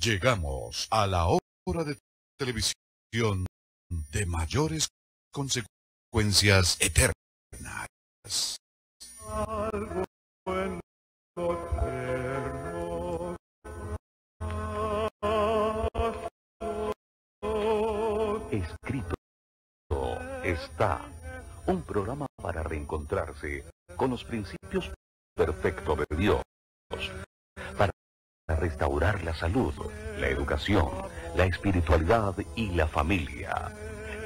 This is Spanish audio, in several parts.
Llegamos a la hora de televisión de mayores consecuencias eternas. Algo en lo eterno. Escrito está un programa para reencontrarse con los principios perfectos de Dios, para restaurar la salud, la educación, la espiritualidad y la familia.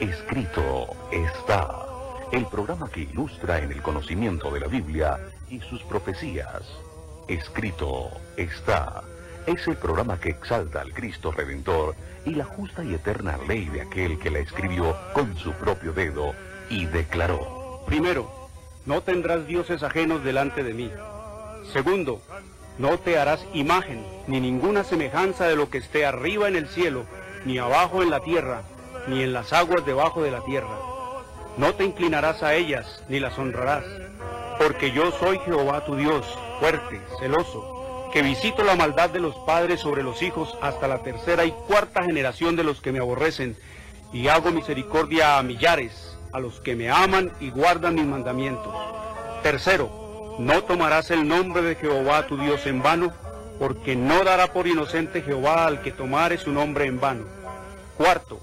Escrito está el programa que ilustra en el conocimiento de la Biblia y sus profecías. Escrito está es el programa que exalta al Cristo Redentor y la justa y eterna ley de aquel que la escribió con su propio dedo y declaró: primero, no tendrás dioses ajenos delante de mí. Segundo, no te harás imagen, ni ninguna semejanza de lo que esté arriba en el cielo, ni abajo en la tierra, ni en las aguas debajo de la tierra. No te inclinarás a ellas, ni las honrarás, porque yo soy Jehová tu Dios, fuerte, celoso, que visito la maldad de los padres sobre los hijos hasta la tercera y cuarta generación de los que me aborrecen, y hago misericordia a millares, a los que me aman y guardan mis mandamientos. Tercero, no tomarás el nombre de Jehová tu Dios en vano, porque no dará por inocente Jehová al que tomare su nombre en vano. Cuarto,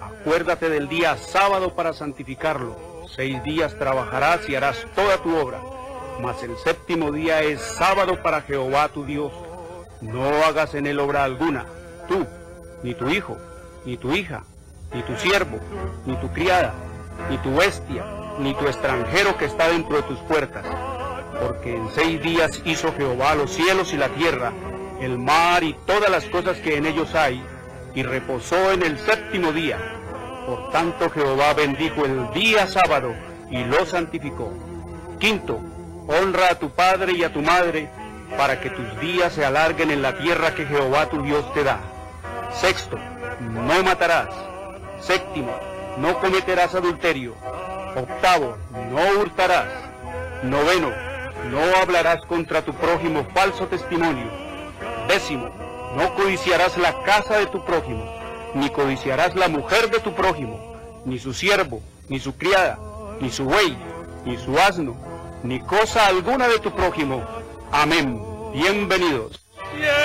acuérdate del día sábado para santificarlo. 6 días trabajarás y harás toda tu obra, mas el séptimo día es sábado para Jehová tu Dios. No hagas en él obra alguna, tú, ni tu hijo, ni tu hija, ni tu siervo, ni tu criada, ni tu bestia, ni tu extranjero que está dentro de tus puertas. Porque en 6 días hizo Jehová los cielos y la tierra, el mar y todas las cosas que en ellos hay, y reposó en el séptimo día. Por tanto Jehová bendijo el día sábado y lo santificó. Quinto, honra a tu padre y a tu madre, para que tus días se alarguen en la tierra que Jehová tu Dios te da. Sexto, no matarás. Séptimo, no cometerás adulterio. Octavo, no hurtarás. Noveno, no hablarás contra tu prójimo falso testimonio. Décimo, no codiciarás la casa de tu prójimo, ni codiciarás la mujer de tu prójimo, ni su siervo, ni su criada, ni su buey, ni su asno, ni cosa alguna de tu prójimo. Amén. Bienvenidos. Siempre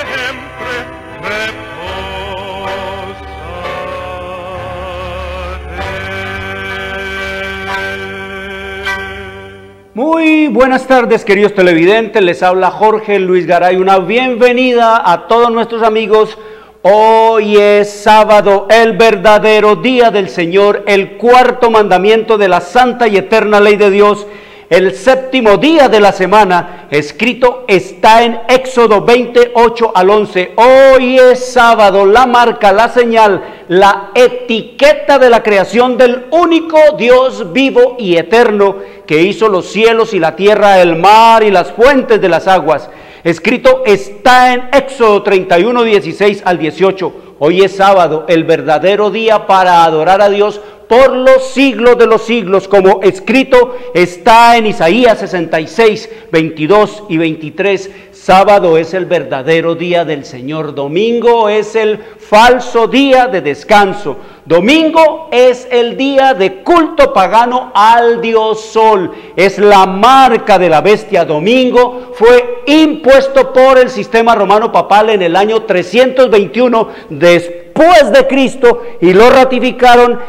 Muy buenas tardes, queridos televidentes, les habla Jorge Luis Garay, una bienvenida a todos nuestros amigos. Hoy es sábado, el verdadero día del Señor, el cuarto mandamiento de la santa y eterna ley de Dios, el séptimo día de la semana. Escrito está en Éxodo 28 al 11. Hoy es sábado, la marca, la señal, la etiqueta de la creación del único Dios vivo y eterno que hizo los cielos y la tierra, el mar y las fuentes de las aguas. Escrito está en Éxodo 31, 16 al 18. Hoy es sábado, el verdadero día para adorar a Dios por los siglos de los siglos, como escrito está en Isaías 66, 22 y 23. Sábado es el verdadero día del Señor. Domingo es el falso día de descanso. Domingo es el día de culto pagano al dios Sol. Es la marca de la bestia. Domingo fue impuesto por el sistema romano papal en el año 321 después de Cristo, y lo ratificaron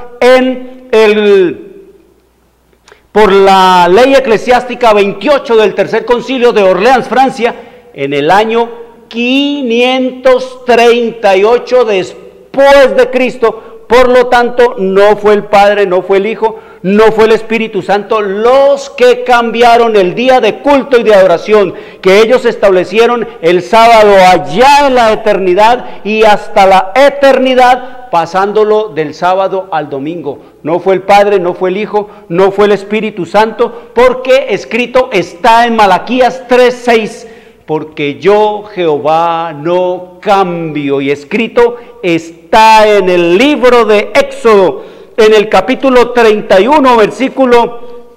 por la ley eclesiástica 28 del Tercer Concilio de Orleans, Francia, en el año 538 después de Cristo. Por lo tanto, no fue el Padre, no fue el Hijo, no fue el Espíritu Santo los que cambiaron el día de culto y de adoración, que ellos establecieron el sábado allá en la eternidad y hasta la eternidad, pasándolo del sábado al domingo. No fue el Padre, no fue el Hijo, no fue el Espíritu Santo, porque escrito está en Malaquías 3:6. Porque yo, Jehová, no cambio. Y escrito está en el libro de Éxodo, en el capítulo 31, versículo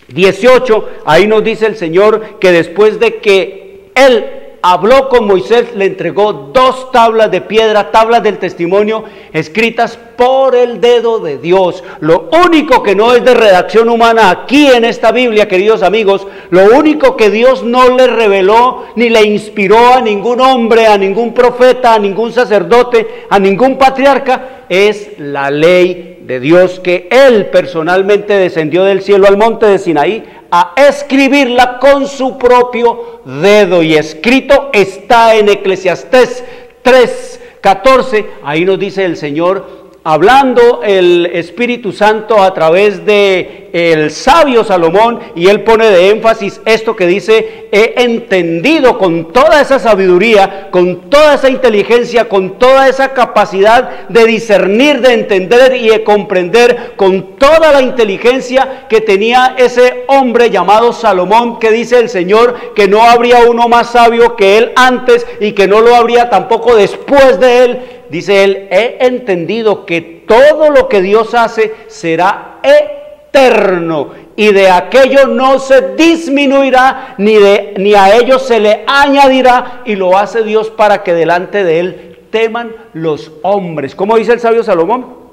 18. Ahí nos dice el Señor que después de que Él habló con Moisés, le entregó 2 tablas de piedra, tablas del testimonio, escritas por el dedo de Dios. Lo único que no es de redacción humana aquí en esta Biblia, queridos amigos, lo único que Dios no le reveló ni le inspiró a ningún hombre, a ningún profeta, a ningún sacerdote, a ningún patriarca, es la ley de Dios, que Él personalmente descendió del cielo al monte de Sinaí a escribirla con su propio dedo, y escrito está en Eclesiastés 3:14. Ahí nos dice el Señor, hablando el Espíritu Santo a través de el sabio Salomón, y él pone de énfasis esto que dice: he entendido con toda esa sabiduría, con toda esa inteligencia, con toda esa capacidad de discernir, de entender y de comprender, con toda la inteligencia que tenía ese hombre llamado Salomón, que dice el Señor que no habría uno más sabio que él antes y que no lo habría tampoco después de él. Dice él: he entendido que todo lo que Dios hace será eterno, y de aquello no se disminuirá, ni a ello se le añadirá, y lo hace Dios para que delante de él teman los hombres. ¿Cómo dice el sabio Salomón?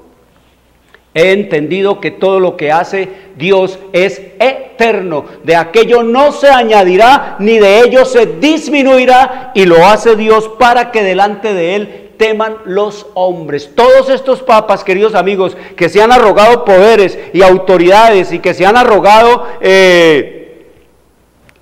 He entendido que todo lo que hace Dios es eterno, de aquello no se añadirá, ni de ello se disminuirá, y lo hace Dios para que delante de él teman los hombres. Todos estos papas, queridos amigos, que se han arrogado poderes y autoridades, y que se han arrogado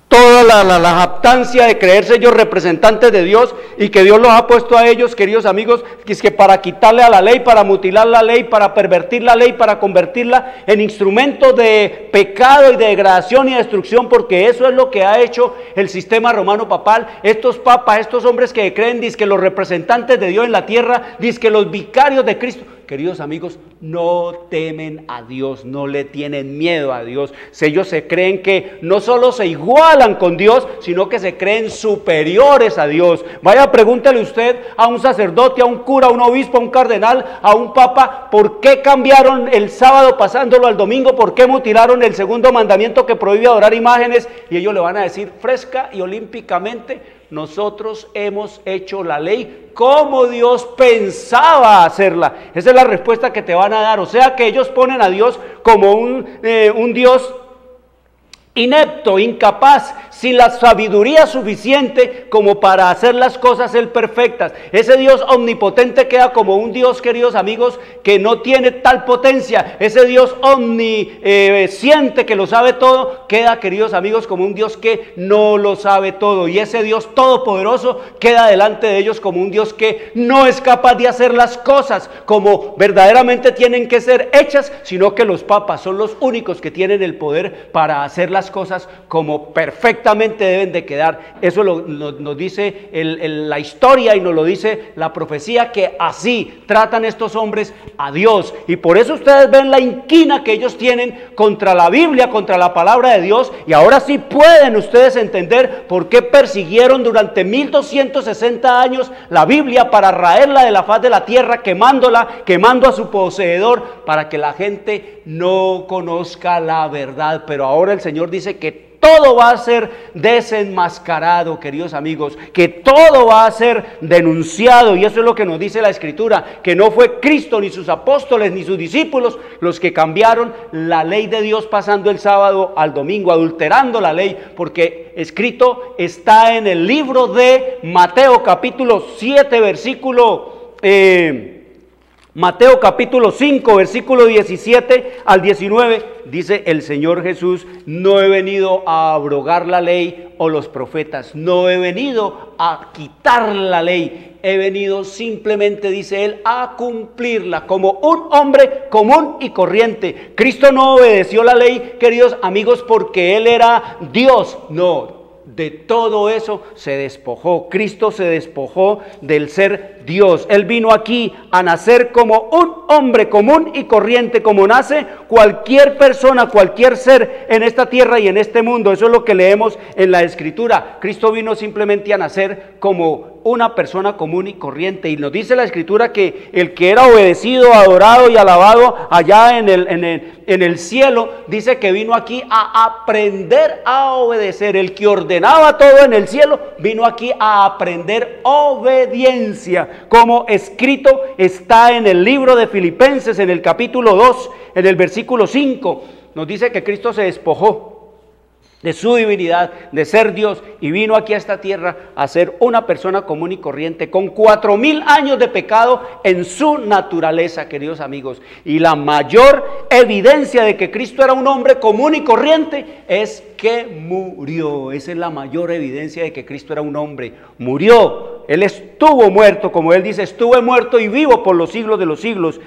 toda la jactancia de creerse ellos representantes de Dios, y que Dios los ha puesto a ellos, queridos amigos, que es que para quitarle a la ley, para mutilar la ley, para pervertir la ley, para convertirla en instrumento de pecado y de degradación y destrucción, porque eso es lo que ha hecho el sistema romano papal. Estos papas, estos hombres que creen, dizque los representantes de Dios en la tierra, dizque los vicarios de Cristo, queridos amigos, no temen a Dios, no le tienen miedo a Dios. Ellos se creen que no solo se igualan con Dios, sino que se creen superiores a Dios. Vaya, pregúntele usted a un sacerdote, a un cura, a un obispo, a un cardenal, a un papa, ¿por qué cambiaron el sábado pasándolo al domingo? ¿Por qué mutilaron el segundo mandamiento que prohíbe adorar imágenes? Y ellos le van a decir fresca y olímpicamente: nosotros hemos hecho la ley como Dios pensaba hacerla. Esa es la respuesta que te van a dar. O sea que ellos ponen a Dios como un Dios inepto, incapaz, sin la sabiduría suficiente como para hacer las cosas él perfectas. Ese Dios omnipotente queda como un Dios, queridos amigos, que no tiene tal potencia. Ese Dios omnisciente, que lo sabe todo, queda, queridos amigos, como un Dios que no lo sabe todo. Y ese Dios todopoderoso queda delante de ellos como un Dios que no es capaz de hacer las cosas como verdaderamente tienen que ser hechas, sino que los papas son los únicos que tienen el poder para hacer las cosas como perfectamente deben de quedar. Eso nos dice la historia, y nos lo dice la profecía, que así tratan estos hombres a Dios. Y por eso ustedes ven la inquina que ellos tienen contra la Biblia, contra la palabra de Dios. Y ahora sí pueden ustedes entender por qué persiguieron durante 1260 años la Biblia, para raerla de la faz de la tierra, quemándola, quemando a su poseedor, para que la gente no conozca la verdad. Pero ahora el Señor dice que todo va a ser desenmascarado, queridos amigos, que todo va a ser denunciado. Y eso es lo que nos dice la Escritura, que no fue Cristo, ni sus apóstoles, ni sus discípulos los que cambiaron la ley de Dios pasando el sábado al domingo, adulterando la ley, porque escrito está en el libro de Mateo capítulo 7, Mateo capítulo 5, versículo 17 al 19, dice el Señor Jesús: no he venido a abrogar la ley o los profetas, no he venido a quitar la ley, he venido simplemente, dice él, a cumplirla como un hombre común y corriente. Cristo no obedeció la ley, queridos amigos, porque él era Dios, no. De todo eso se despojó. Cristo se despojó del ser Dios. Él vino aquí a nacer como un hombre común y corriente, como nace cualquier persona, cualquier ser en esta tierra y en este mundo. Eso es lo que leemos en la Escritura. Cristo vino simplemente a nacer como una persona común y corriente. Y nos dice la Escritura que el que era obedecido, adorado y alabado allá en el cielo, dice que vino aquí a aprender a obedecer. El que ordenaba todo en el cielo vino aquí a aprender obediencia, como escrito está en el libro de Filipenses, en el capítulo 2, en el versículo 5. Nos dice que Cristo se despojó de su divinidad, de ser Dios, y vino aquí a esta tierra a ser una persona común y corriente, con 4000 años de pecado en su naturaleza, queridos amigos. Y la mayor evidencia de que Cristo era un hombre común y corriente es que murió. Esa es la mayor evidencia de que Cristo era un hombre. Murió, Él estuvo muerto, como Él dice, estuve muerto y vivo por los siglos de los siglos.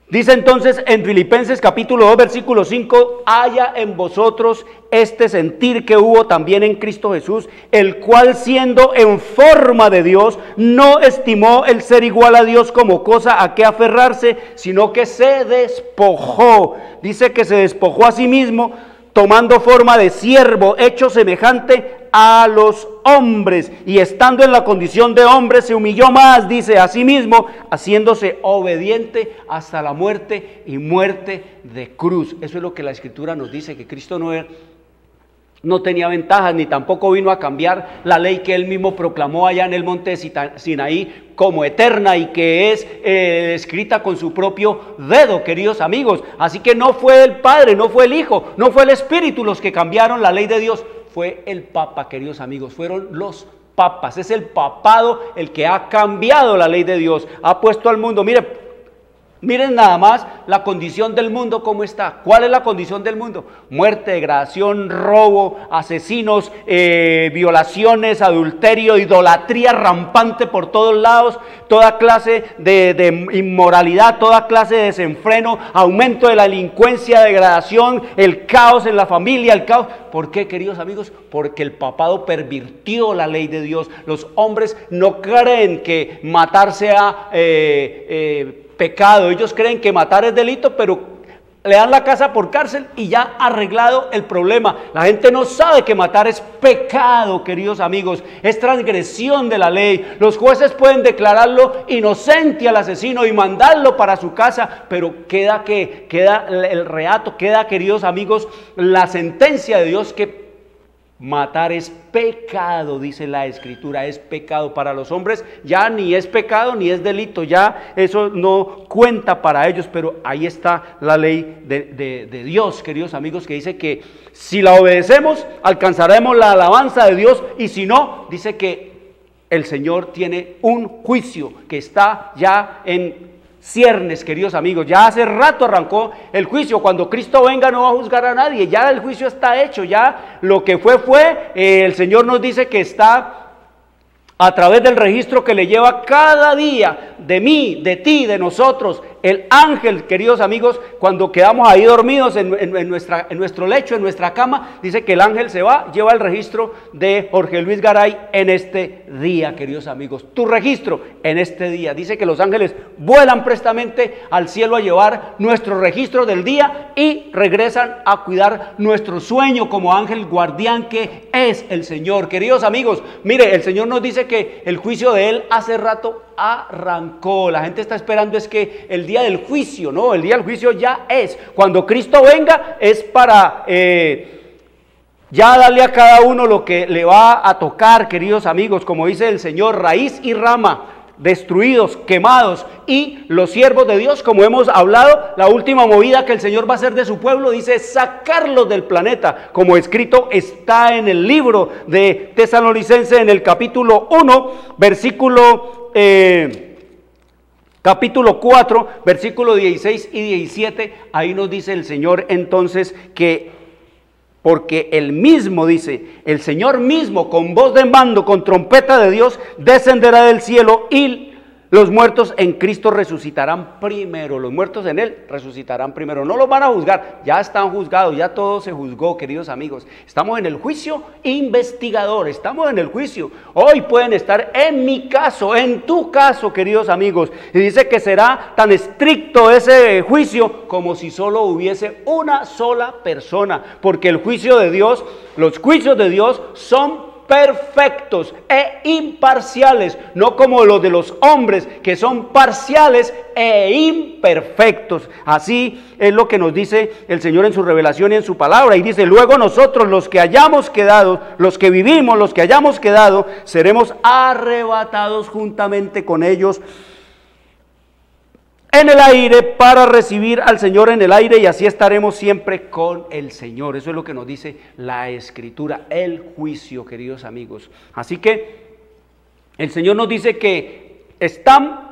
Dice entonces en Filipenses capítulo 2 versículo 5, haya en vosotros este sentir que hubo también en Cristo Jesús, el cual siendo en forma de Dios, no estimó el ser igual a Dios como cosa a que aferrarse, sino que se despojó. Dice que se despojó a sí mismo, tomando forma de siervo, hecho semejante a los hombres, y estando en la condición de hombre se humilló más, dice, a sí mismo, haciéndose obediente hasta la muerte y muerte de cruz. Eso es lo que la Escritura nos dice, que Cristo no tenía ventajas, ni tampoco vino a cambiar la ley que Él mismo proclamó allá en el monte de Sinaí como eterna y que es escrita con su propio dedo, queridos amigos. Así que no fue el Padre, no fue el Hijo, no fue el Espíritu los que cambiaron la ley de Dios, fue el Papa, queridos amigos, fueron los papas. Es el papado el que ha cambiado la ley de Dios, ha puesto al mundo, miren nada más la condición del mundo cómo está. ¿Cuál es la condición del mundo? Muerte, degradación, robo, asesinos, violaciones, adulterio, idolatría rampante por todos lados, toda clase de inmoralidad, toda clase de desenfreno, aumento de la delincuencia, degradación, el caos en la familia, el caos. ¿Por qué, queridos amigos? Porque el papado pervirtió la ley de Dios. Los hombres no creen que matar sea pecado. Ellos creen que matar es delito, pero le dan la casa por cárcel y ya arreglado el problema. La gente no sabe que matar es pecado, queridos amigos, es transgresión de la ley. Los jueces pueden declararlo inocente al asesino y mandarlo para su casa, pero queda el reato, queda, queridos amigos, la sentencia de Dios que matar es pecado, dice la Escritura, es pecado para los hombres, ya ni es pecado ni es delito, ya eso no cuenta para ellos, pero ahí está la ley de Dios, queridos amigos, que dice que si la obedecemos alcanzaremos la alabanza de Dios, y si no, dice que el Señor tiene un juicio que está ya en ciernes, queridos amigos. Ya hace rato arrancó el juicio. Cuando Cristo venga no va a juzgar a nadie, ya el juicio está hecho, ya lo que fue. El Señor nos dice que está a través del registro que le lleva cada día de mí, de ti, de nosotros, el ángel, queridos amigos. Cuando quedamos ahí dormidos en nuestro lecho, en nuestra cama, dice que el ángel se va, lleva el registro de Jorge Luis Garay en este día, queridos amigos. Tu registro en este día. Dice que los ángeles vuelan prestamente al cielo a llevar nuestro registro del día y regresan a cuidar nuestro sueño como ángel guardián que es el Señor. Queridos amigos, mire, el Señor nos dice que el juicio de Él hace rato arrancó. La gente está esperando es que el día del juicio, no, el día del juicio ya es. Cuando Cristo venga es para ya darle a cada uno lo que le va a tocar, queridos amigos, como dice el Señor, raíz y rama, destruidos, quemados, y los siervos de Dios, como hemos hablado, la última movida que el Señor va a hacer de su pueblo, dice sacarlos del planeta, como escrito está en el libro de Tesalonicenses en el capítulo 1, capítulo 4, versículo 16 y 17, ahí nos dice el Señor entonces que porque Él mismo, dice, el Señor mismo, con voz de mando, con trompeta de Dios, descenderá del cielo y los muertos en Cristo resucitarán primero. Los muertos en Él resucitarán primero. No los van a juzgar, ya están juzgados, ya todo se juzgó, queridos amigos. Estamos en el juicio investigador, estamos en el juicio. Hoy pueden estar en mi caso, en tu caso, queridos amigos. Y dice que será tan estricto ese juicio como si solo hubiese una sola persona. Porque el juicio de Dios, los juicios de Dios son perfectos e imparciales, no como los de los hombres que son parciales e imperfectos. Así es lo que nos dice el Señor en su revelación y en su palabra, y dice: luego nosotros, los que hayamos quedado, los que vivimos, los que hayamos quedado, seremos arrebatados juntamente con ellos en el aire para recibir al Señor en el aire, y así estaremos siempre con el Señor. Eso es lo que nos dice la Escritura, el juicio, queridos amigos. Así que el Señor nos dice que están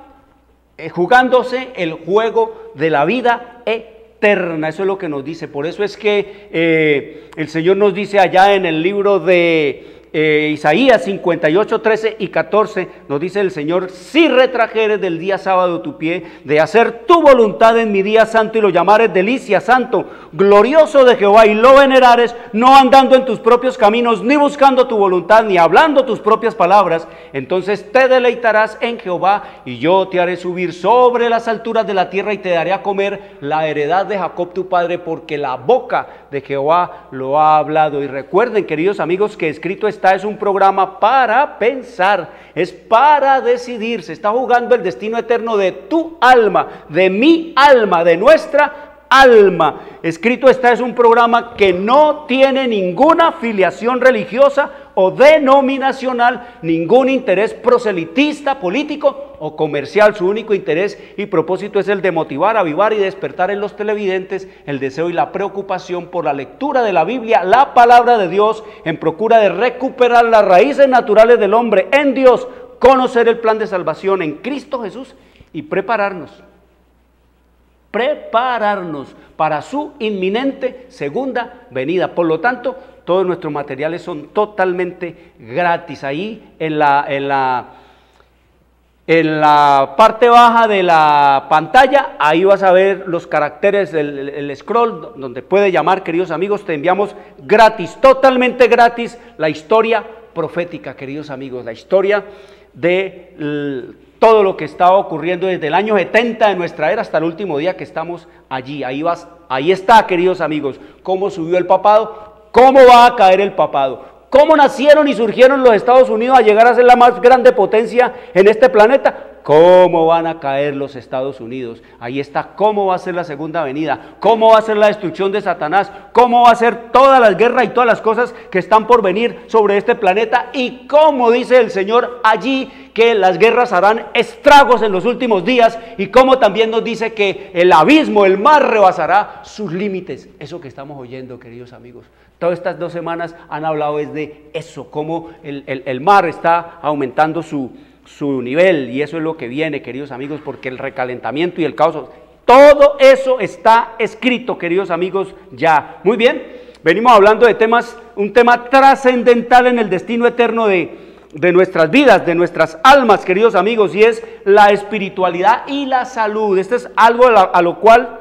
jugándose el juego de la vida eterna. Eso es lo que nos dice. Por eso es que el Señor nos dice allá en el libro de Isaías 58, 13 y 14, nos dice el Señor: si retrajeres del día sábado tu pie, de hacer tu voluntad en mi día santo, y lo llamares delicia, santo, glorioso de Jehová, y lo venerares, no andando en tus propios caminos, ni buscando tu voluntad, ni hablando tus propias palabras, entonces te deleitarás en Jehová, y yo te haré subir sobre las alturas de la tierra, y te daré a comer la heredad de Jacob tu padre, porque la boca de Jehová lo ha hablado. Y recuerden, queridos amigos, que escrito está es un programa para pensar, es para decidir. Se está jugando el destino eterno de tu alma, de mi alma, de nuestra alma. Escrito está es un programa que no tiene ninguna filiación religiosa o denominacional, ningún interés proselitista, político o comercial. Su único interés y propósito es el de motivar, avivar y despertar en los televidentes el deseo y la preocupación por la lectura de la Biblia, la palabra de Dios, en procura de recuperar las raíces naturales del hombre en Dios, conocer el plan de salvación en Cristo Jesús y prepararnos para su inminente segunda venida. Por lo tanto, todos nuestros materiales son totalmente gratis. Ahí en la parte baja de la pantalla, ahí vas a ver los caracteres, el scroll, donde puede llamar, queridos amigos. Te enviamos gratis, totalmente gratis, la historia profética, queridos amigos, la historia de todo lo que estaba ocurriendo desde el año 70 de nuestra era hasta el último día que estamos allí. Ahí está, queridos amigos, cómo subió el papado, cómo va a caer el papado, cómo nacieron y surgieron los Estados Unidos a llegar a ser la más grande potencia en este planeta, cómo van a caer los Estados Unidos. Ahí está cómo va a ser la segunda venida, cómo va a ser la destrucción de Satanás, cómo va a ser todas las guerras y todas las cosas que están por venir sobre este planeta, y cómo dice el Señor allí que las guerras harán estragos en los últimos días, y cómo también nos dice que el abismo, el mar, rebasará sus límites. Eso que estamos oyendo, queridos amigos, todas estas 2 semanas han hablado es de eso, cómo el mar está aumentando su nivel, y eso es lo que viene, queridos amigos, porque el recalentamiento y el caos, todo eso está escrito, queridos amigos, ya. Muy bien, venimos hablando de un tema trascendental en el destino eterno de nuestras vidas, de nuestras almas, queridos amigos, y es la espiritualidad y la salud. Este es algo a lo cual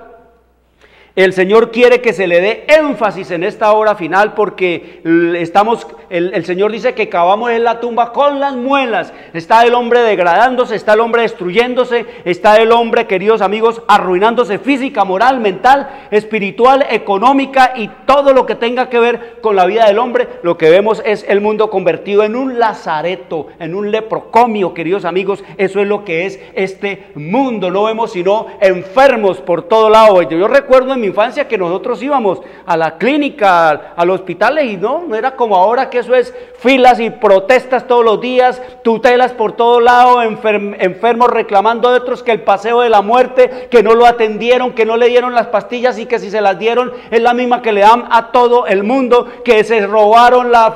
el Señor quiere que se le dé énfasis en esta hora final, porque el Señor dice que cavamos en la tumba con las muelas. Está el hombre degradándose, está el hombre destruyéndose, está el hombre, queridos amigos, arruinándose física, moral, mental, espiritual, económica, y todo lo que tenga que ver con la vida del hombre. Lo que vemos es el mundo convertido en un lazareto, en un leprocomio, queridos amigos. Eso es lo que es este mundo. No vemos sino enfermos por todo lado. Yo recuerdo en mi infancia que nosotros íbamos a la clínica, al hospital, y no era como ahora, que eso es filas y protestas todos los días, tutelas por todo lado, enfermos reclamando de otros que el paseo de la muerte, que no lo atendieron, que no le dieron las pastillas, y que si se las dieron es la misma que le dan a todo el mundo, que se robaron la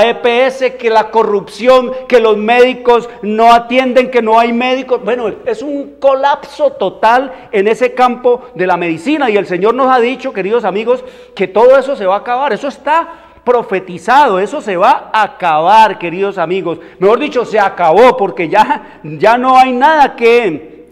EPS, que la corrupción, que los médicos no atienden, que no hay médicos. Bueno, es un colapso total en ese campo de la medicina, y el Señor nos ha dicho, queridos amigos, que todo eso se va a acabar. Eso está profetizado, eso se va a acabar, queridos amigos. Mejor dicho, se acabó, porque ya no hay nada que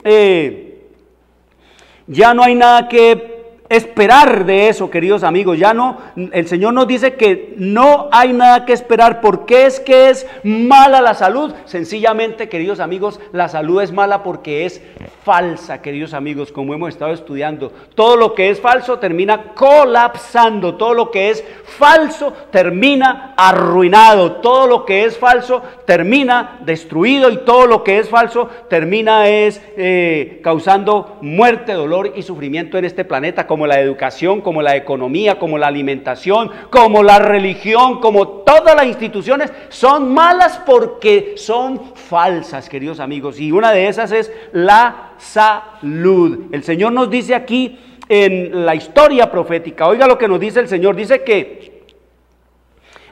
esperar de eso, queridos amigos. Ya no, el Señor nos dice que no hay nada que esperar. ¿Por qué es que es mala la salud? Sencillamente, queridos amigos, la salud es mala porque es falsa, queridos amigos, como hemos estado estudiando. Todo lo que es falso termina colapsando, todo lo que es falso termina arruinado, todo lo que es falso termina destruido y todo lo que es falso termina causando muerte, dolor y sufrimiento en este planeta, como la educación, como la economía, como la alimentación, como la religión, como todas las instituciones son malas porque son falsas, queridos amigos, y una de esas es la salud. El Señor nos dice aquí en la historia profética, oiga lo que nos dice el Señor, dice que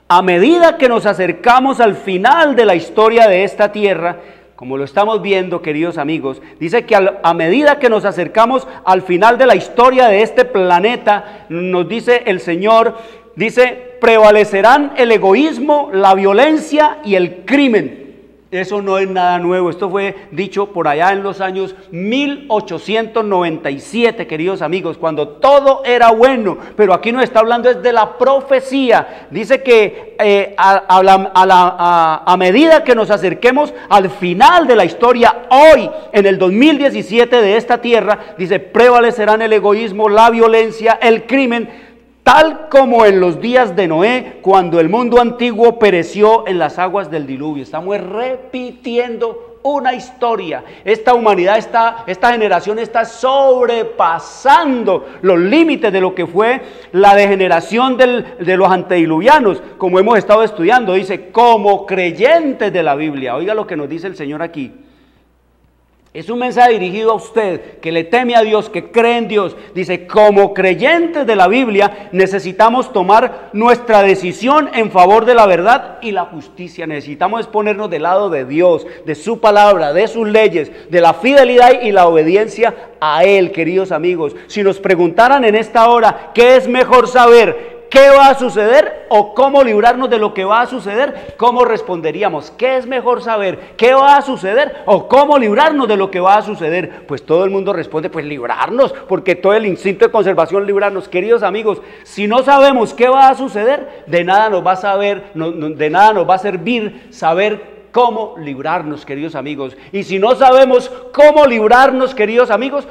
a medida que nos acercamos al final de la historia de esta tierra, como lo estamos viendo, queridos amigos, dice que a medida que nos acercamos al final de la historia de este planeta, nos dice el Señor, dice, prevalecerán el egoísmo, la violencia y el crimen. Eso no es nada nuevo, esto fue dicho por allá en los años 1897, queridos amigos, cuando todo era bueno, pero aquí nos está hablando es de la profecía. Dice que a medida que nos acerquemos al final de la historia, hoy, en el 2017 de esta tierra, dice, prevalecerán el egoísmo, la violencia, el crimen, tal como en los días de Noé, cuando el mundo antiguo pereció en las aguas del diluvio. Estamos repitiendo una historia. Esta humanidad, esta generación está sobrepasando los límites de lo que fue la degeneración de los antediluvianos, como hemos estado estudiando. Dice, como creyentes de la Biblia. Oiga lo que nos dice el Señor aquí. Es un mensaje dirigido a usted que le teme a Dios, que cree en Dios. Dice, como creyentes de la Biblia necesitamos tomar nuestra decisión en favor de la verdad y la justicia. Necesitamos ponernos del lado de Dios, de su palabra, de sus leyes, de la fidelidad y la obediencia a Él, queridos amigos. Si nos preguntaran en esta hora, ¿qué es mejor saber? ¿Qué va a suceder o cómo librarnos de lo que va a suceder? ¿Cómo responderíamos? ¿Qué es mejor saber? ¿Qué va a suceder o cómo librarnos de lo que va a suceder? Pues todo el mundo responde, pues librarnos, porque todo el instinto de conservación, librarnos. Queridos amigos, si no sabemos qué va a suceder, de nada nos va a servir saber cómo librarnos, queridos amigos. Y si no sabemos cómo librarnos, queridos amigos,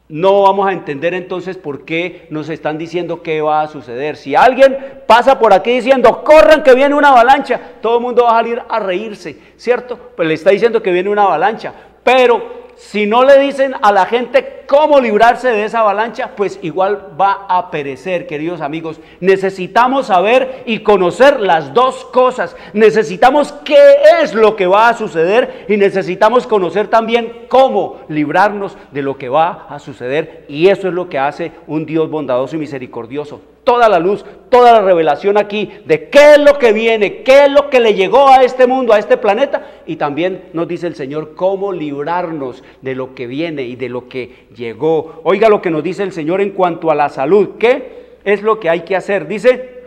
no vamos a entender entonces por qué nos están diciendo qué va a suceder. Si alguien pasa por aquí diciendo, corran que viene una avalancha, todo el mundo va a salir a reírse, ¿cierto? Pues le está diciendo que viene una avalancha, pero si no le dicen a la gente cómo librarse de esa avalancha, pues igual va a perecer, queridos amigos. Necesitamos saber y conocer las dos cosas. Necesitamos qué es lo que va a suceder y necesitamos conocer también cómo librarnos de lo que va a suceder. Y eso es lo que hace un Dios bondadoso y misericordioso. Toda la luz, toda la revelación aquí de qué es lo que viene, qué es lo que le llegó a este mundo, a este planeta, y también nos dice el Señor cómo librarnos de lo que viene y de lo que llegó. Oiga lo que nos dice el Señor en cuanto a la salud, ¿qué es lo que hay que hacer? Dice,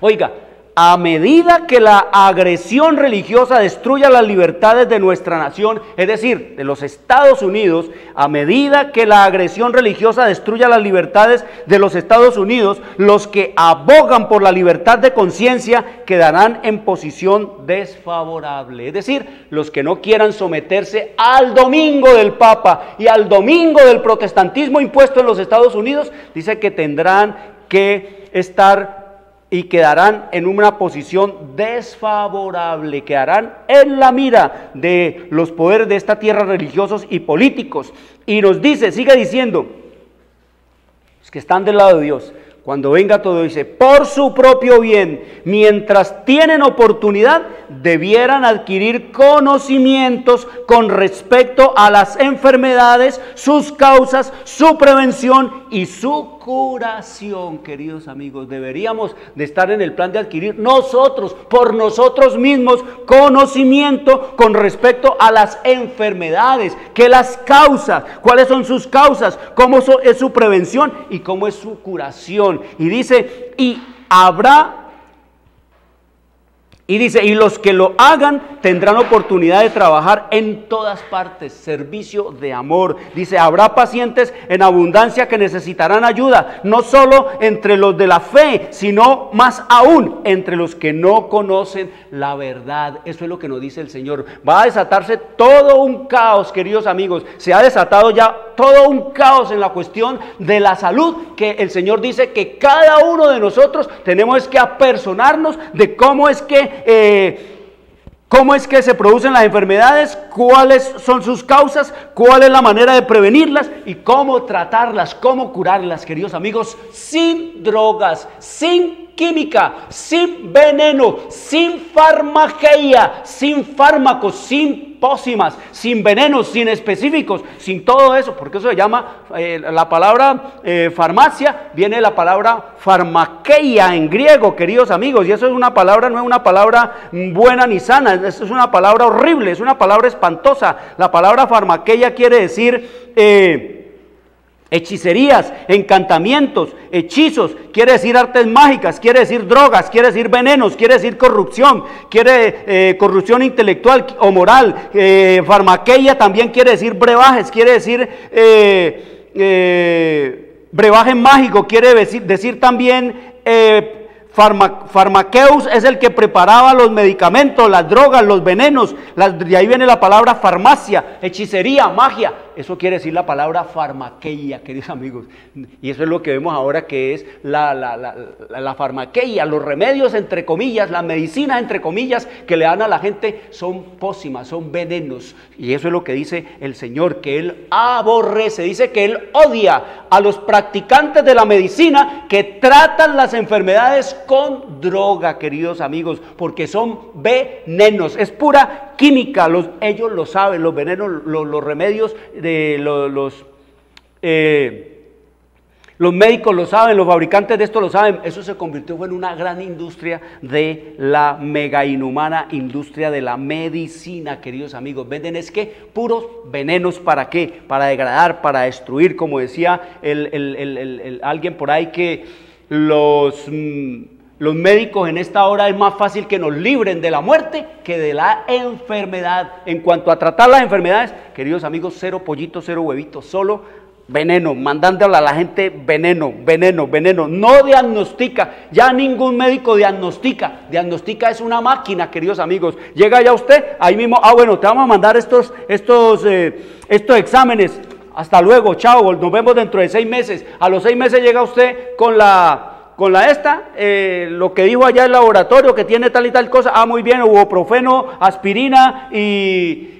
oiga, a medida que la agresión religiosa destruya las libertades de nuestra nación, es decir, de los Estados Unidos, a medida que la agresión religiosa destruya las libertades de los Estados Unidos, los que abogan por la libertad de conciencia quedarán en posición desfavorable. Es decir, los que no quieran someterse al domingo del Papa y al domingo del protestantismo impuesto en los Estados Unidos, dice que tendrán que estar y quedarán en una posición desfavorable, quedarán en la mira de los poderes de esta tierra religiosos y políticos. Y nos dice, sigue diciendo, los que están del lado de Dios, cuando venga todo, dice, por su propio bien, mientras tienen oportunidad, debieran adquirir conocimientos con respecto a las enfermedades, sus causas, su prevención y su curación, queridos amigos. Deberíamos de estar en el plan de adquirir nosotros, por nosotros mismos, conocimiento con respecto a las enfermedades, que las causas, cuáles son sus causas, cómo es su prevención y cómo es su curación. Y dice, y habrá Y dice, y los que lo hagan tendrán oportunidad de trabajar en todas partes, servicio de amor. Dice, habrá pacientes en abundancia que necesitarán ayuda, no solo entre los de la fe, sino más aún entre los que no conocen la verdad. Eso es lo que nos dice el Señor. Va a desatarse todo un caos, queridos amigos. Se ha desatado ya todo un caos en la cuestión de la salud, que el Señor dice que cada uno de nosotros tenemos que apersonarnos de cómo es que se producen las enfermedades, cuáles son sus causas, cuál es la manera de prevenirlas y cómo tratarlas, cómo curarlas, queridos amigos, sin drogas, sin química, sin veneno, sin farmacia, sin fármacos, sin pócimas, sin venenos, sin específicos, sin todo eso, porque eso se llama, la palabra farmacia viene de la palabra farmakeia en griego, queridos amigos, y eso es una palabra, no es una palabra buena ni sana, es una palabra horrible, es una palabra espantosa. La palabra farmakeia quiere decir hechicerías, encantamientos, hechizos, quiere decir artes mágicas, quiere decir drogas, quiere decir venenos, quiere decir corrupción, corrupción intelectual o moral. Farmakeia también quiere decir brebajes, quiere decir brebaje mágico, quiere decir también farmakeus es el que preparaba los medicamentos, las drogas, los venenos, de ahí viene la palabra farmacia, hechicería, magia. Eso quiere decir la palabra farmakeia, queridos amigos. Y eso es lo que vemos ahora, que es la farmakeia, los remedios entre comillas, la medicina entre comillas que le dan a la gente son pócimas, son venenos. Y eso es lo que dice el Señor, que Él aborrece, dice que Él odia a los practicantes de la medicina que tratan las enfermedades con droga, queridos amigos, porque son venenos, es pura química, ellos lo saben, los venenos, los remedios de los médicos lo saben, los fabricantes de esto lo saben. Eso se convirtió en una gran industria de la mega inhumana industria de la medicina, queridos amigos. Venden es que puros venenos, ¿para qué? Para degradar, para destruir, como decía alguien por ahí, que los médicos en esta hora es más fácil que nos libren de la muerte que de la enfermedad. En cuanto a tratar las enfermedades, queridos amigos, cero pollito, cero huevito, solo veneno, mandándole a la gente veneno, veneno, veneno. No diagnostica, ya ningún médico diagnostica. Diagnostica es una máquina, queridos amigos. Llega ya usted, ahí mismo, bueno, te vamos a mandar estos exámenes. Hasta luego, chao, nos vemos dentro de 6 meses. A los 6 meses llega usted con lo que dijo allá el laboratorio, que tiene tal y tal cosa. Muy bien, ibuprofeno, aspirina y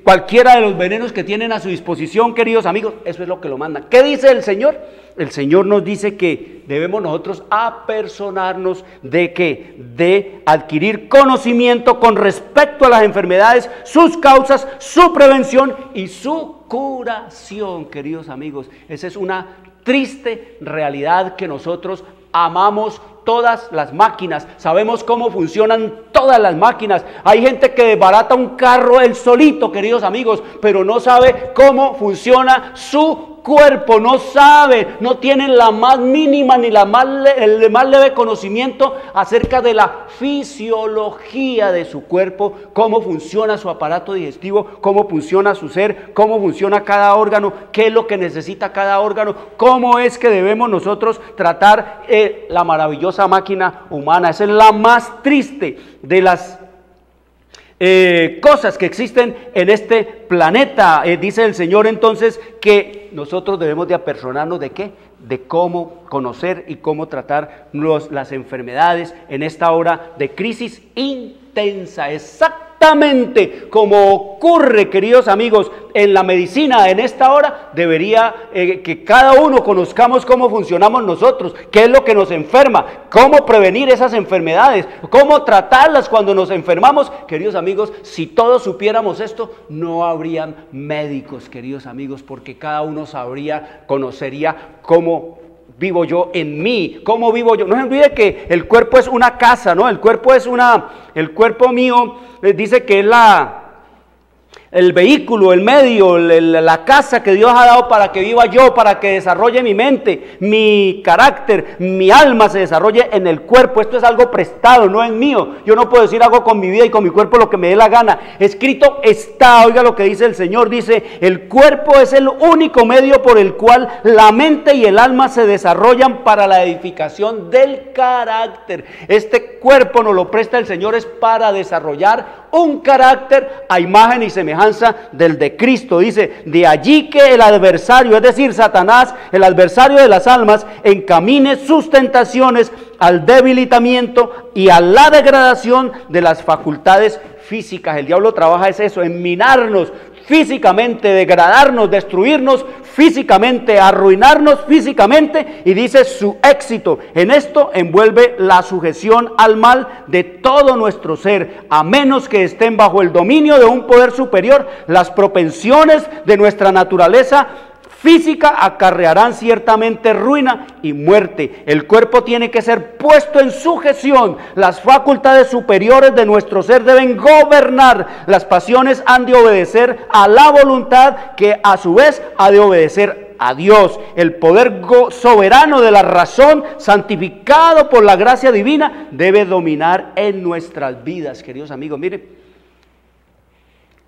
cualquiera de los venenos que tienen a su disposición, queridos amigos. Eso es lo que lo mandan. ¿Qué dice el Señor? El Señor nos dice que debemos nosotros apersonarnos de adquirir conocimiento con respecto a las enfermedades, sus causas, su prevención y su curación, queridos amigos. Esa es una triste realidad, que nosotros amamos todas las máquinas, sabemos cómo funcionan todas las máquinas. Hay gente que desbarata un carro él solito, queridos amigos, pero no sabe cómo funciona su cuerpo, no sabe, no tiene la más mínima ni el más leve conocimiento acerca de la fisiología de su cuerpo, cómo funciona su aparato digestivo, cómo funciona su ser, cómo funciona cada órgano, qué es lo que necesita cada órgano, cómo es que debemos nosotros tratar la maravillosa máquina humana. Esa es la más triste de las cosas que existen en este planeta. Dice el Señor entonces que nosotros debemos de apersonarnos ¿de qué? De cómo conocer y cómo tratar las enfermedades en esta hora de crisis intensa, exactamente como ocurre, queridos amigos, en la medicina en esta hora. Debería que cada uno conozcamos cómo funcionamos nosotros, qué es lo que nos enferma, cómo prevenir esas enfermedades, cómo tratarlas cuando nos enfermamos. Queridos amigos, si todos supiéramos esto, no habrían médicos, queridos amigos, porque cada uno conocería cómo vivo yo en mí, cómo vivo yo. No se olvide que el cuerpo es una casa, ¿no? El cuerpo mío dice que es el vehículo, el medio, la casa que Dios ha dado para que viva yo, para que desarrolle mi mente, mi carácter, mi alma se desarrolle en el cuerpo. Esto es algo prestado, no es mío. Yo no puedo decir hago con mi vida y con mi cuerpo lo que me dé la gana. Escrito está, oiga lo que dice el Señor, dice, el cuerpo es el único medio por el cual la mente y el alma se desarrollan para la edificación del carácter. Este cuerpo nos lo presta el Señor es para desarrollar un carácter a imagen y semejanza del de Cristo. Dice, de allí que el adversario, es decir, Satanás, el adversario de las almas, encamine sus tentaciones al debilitamiento y a la degradación de las facultades físicas. El diablo trabaja es eso, en minarnos físicamente, degradarnos, destruirnos físicamente, arruinarnos físicamente, y dice su éxito en esto envuelve la sujeción al mal de todo nuestro ser, a menos que estén bajo el dominio de un poder superior. Las propensiones de nuestra naturaleza física acarrearán ciertamente ruina y muerte. El cuerpo tiene que ser puesto en sujeción. Las facultades superiores de nuestro ser deben gobernar. Las pasiones han de obedecer a la voluntad, que a su vez ha de obedecer a Dios. El poder soberano de la razón, santificado por la gracia divina, debe dominar en nuestras vidas. Queridos amigos, miren,